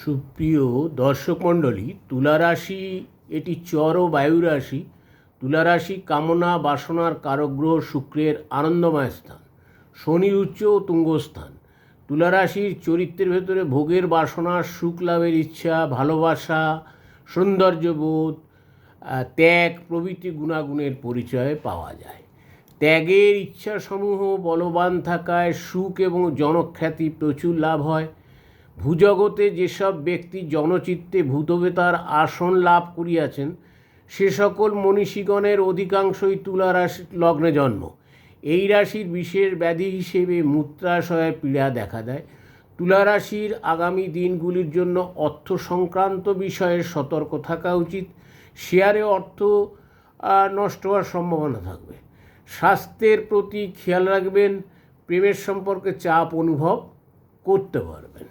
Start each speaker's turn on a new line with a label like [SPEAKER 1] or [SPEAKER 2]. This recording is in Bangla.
[SPEAKER 1] সুপ্রিয় দর্শক মণ্ডলী, তুলা রাশি এটি চর ও বায়ু রাশি। তুলা রাশি কামনা বাসনার কারগ্রহ শুক্রের আনন্দময় স্থান, শনির উচ্চ ও তুঙ্গস্থান। তুলা রাশির চরিত্রের ভেতরে ভোগের বাসনা, সুখ লাভের ইচ্ছা, ভালোবাসা, সৌন্দর্যবোধ, ত্যাগ প্রভৃতি গুণাগুণের পরিচয় পাওয়া যায়। ত্যাগের ইচ্ছাসমূহ বলবান থাকায় সুখ এবং জনখ্যাতি প্রচুর লাভ হয়। ভূজগতে যেসব ব্যক্তি জনচিত্তে ভূতবেতার আসন লাভ করিয়াছেন, সে সকল মনীষীগণের অধিকাংশই তুলা রাশি লগ্নে জন্ম। এই রাশির বিশেষ ব্যাধি হিসেবে মূত্রাশয়ের পীড়া দেখা দেয়। তুলা রাশির আগামী দিনগুলির জন্য অর্থ সংক্রান্ত বিষয়ে সতর্ক থাকা উচিত। শেয়ারে অর্থ নষ্ট হওয়ার সম্ভাবনা থাকবে। স্বাস্থ্যের প্রতি খেয়াল রাখবেন। প্রেমের সম্পর্কে চাপ অনুভব করতে পারবেন।